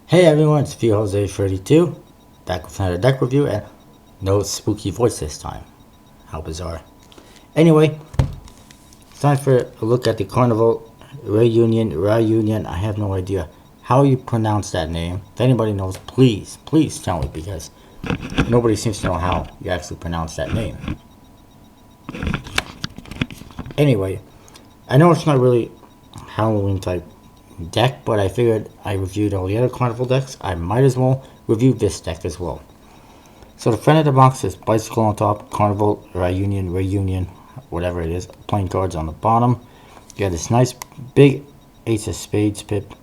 Hey everyone, it's Jose32, back with another deck review, and no spooky voice this time. How bizarre. Anyway, it's time for a look at the Karnival Ryujin. I have no idea how you pronounce that name. If anybody knows, please tell me, because nobody seems to know how you actually pronounce that name. Anyway, I know it's not really Halloween type deck, but I figured I reviewed all the other Karnival decks. I might as well review this deck as well. So the front of the box is bicycle on top, Karnival Ryujin, whatever it is, playing cards on the bottom. You got this nice big Ace of Spades pip,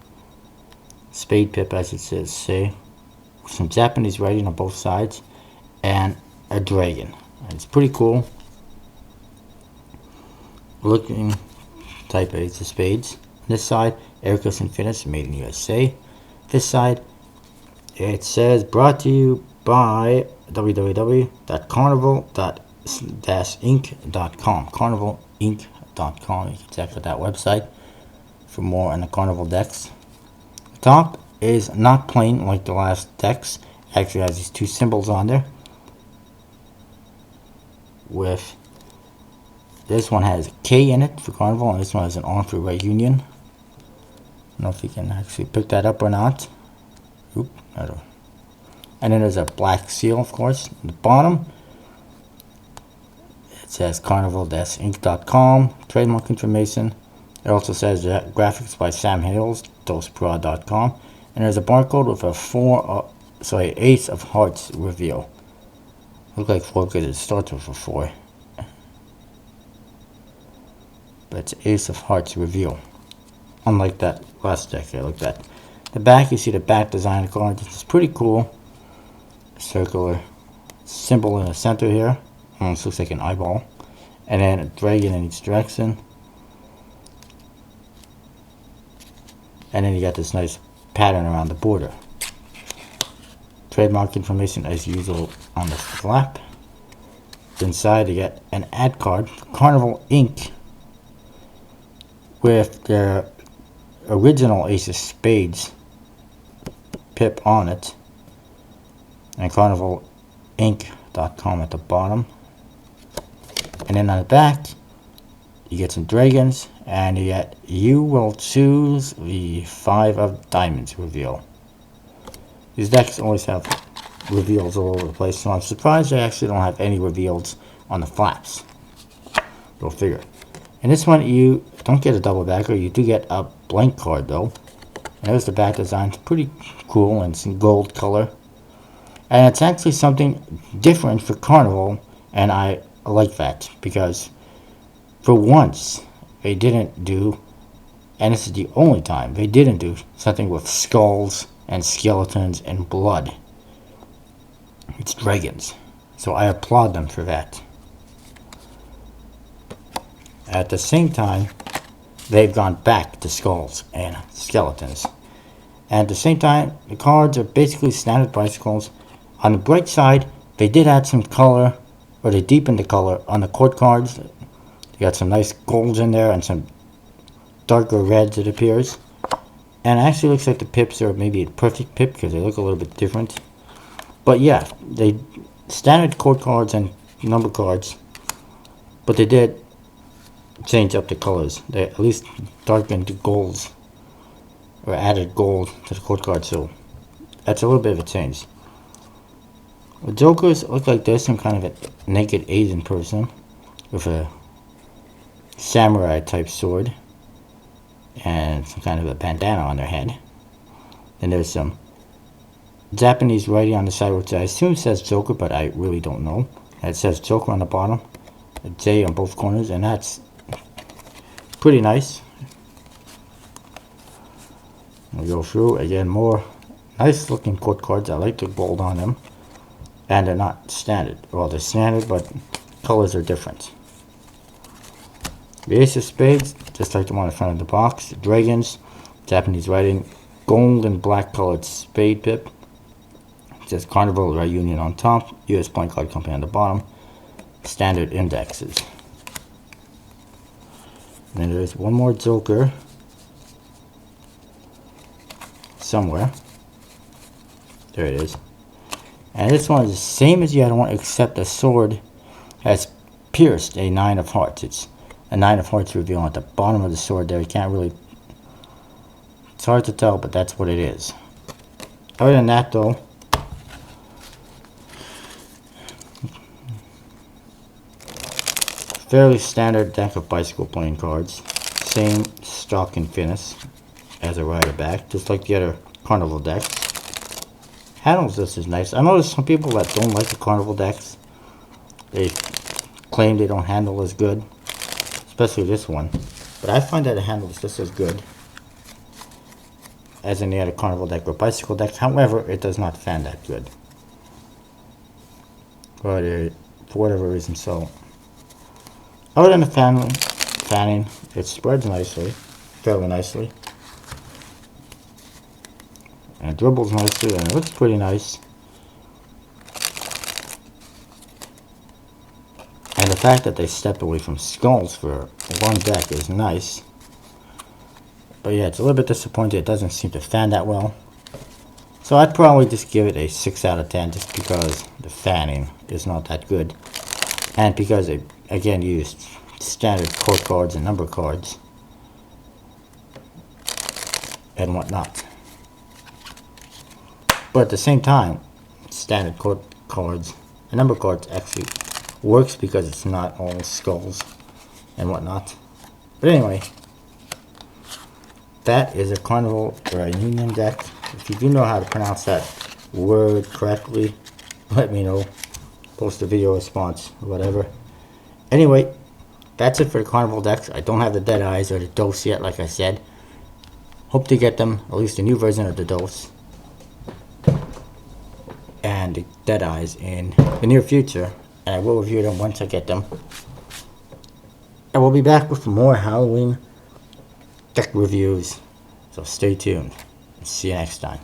Spade pip as it says, with some Japanese writing on both sides, and a dragon. And it's pretty cool looking type of Ace of Spades. This side, Erica's Infinite, made in USA. This side, it says brought to you by www.karnival-inc.com. Karnivalinc.com. You can check out that website for more on the Karnival decks. The top is not plain like the last decks. It actually has these two symbols on there. With this one has a K in it for Karnival, and this one has an R for Ryujin. I don't know if you can actually pick that up or not. Oop, I don't. And then there's a black seal, of course. At the bottom, it says Karnival-inc.com, trademark information. It also says graphics by Sam Hales, dosepra.com. And there's a barcode with a Ace of Hearts reveal. Looks like 4 because it starts with a 4. But it's Ace of Hearts reveal. Unlike that last deck I looked at. The back, you see the back design of the cards. It's pretty cool. Circular symbol in the center here. Almost looks like an eyeball. And then a dragon in each direction. And then you got this nice pattern around the border. Trademark information as usual on the flap. Inside you get an ad card for Karnival Inc. with their original Ace of Spades pip on it, and Karnivalinc.com at the bottom. And then on the back you get some dragons, and you will choose the 5 of diamonds reveal. These decks always have reveals all over the place, so I'm surprised they actually don't have any reveals on the flaps. Go figure. In this one, you don't get a double backer. You do get a blank card, though. And there's the back design. It's pretty cool, and it's in gold color. And it's actually something different for Karnival, and I like that, because for once, they didn't do, and this is the only time, they didn't do something with skulls and skeletons and blood. It's dragons. So I applaud them for that. At the same time, they've gone back to skulls and skeletons. And at the same time, the cards are basically standard bicycles. On the bright side, they did add some color, or they deepened the color on the court cards. You got some nice golds in there and some darker reds, it appears. And it actually looks like the pips are maybe a perfect pip because they look a little bit different. But yeah, they standard court cards and number cards, but they did change up the colors. They at least darkened the golds, or added gold to the court card, so that's a little bit of a change. The Jokers look like this, some kind of a naked Asian person with a samurai type sword and some kind of a bandana on their head. Then there's some Japanese writing on the side, which I assume says Joker, but I really don't know. And it says Joker on the bottom, a J on both corners, and that's pretty nice. We go through again, more nice looking court cards. I like the gold on them, and they're not standard. Well, they're standard, but colors are different. The Ace of Spades, just like the one in front of the box. Dragons, Japanese writing, gold and black colored spade pip. It says Karnival Ryujin on top, US Playing Card Company on the bottom. Standard indexes. And then there's one more Joker somewhere. There it is. And this one is the same as the other one, except the sword has pierced a 9 of hearts. It's a 9 of hearts reveal at the bottom of the sword there. You can't really... It's hard to tell, but that's what it is. Other than that, though, fairly standard deck of bicycle playing cards. Same stock and finish as a rider back, just like the other Karnival decks. Handles this is nice. I know there's some people that don't like the Karnival decks. They claim they don't handle as good, especially this one. But I find that it handles just as good as any other Karnival deck or bicycle decks. However, it does not fan that good. But for whatever reason, so. Other than the fanning, it spreads nicely, fairly nicely. And it dribbles nicely, and it looks pretty nice. And the fact that they stepped away from skulls for one deck is nice. But yeah, it's a little bit disappointing. It doesn't seem to fan that well. So I'd probably just give it a 6 out of 10 just because the fanning is not that good. And because it, again, used standard court cards and number cards. And whatnot. But at the same time, standard court cards and number cards actually works because it's not all skulls and whatnot. But anyway, that is a Karnival Ryujin deck. If you do know how to pronounce that word correctly, let me know. Post a video response or whatever. Anyway, that's it for the Karnival decks. I don't have the Dead Eyes or the Dose yet, like I said. Hope to get them, at least a new version of the Dose and the Dead Eyes in the near future. And I will review them once I get them. I will be back with more Halloween deck reviews. So stay tuned. See you next time.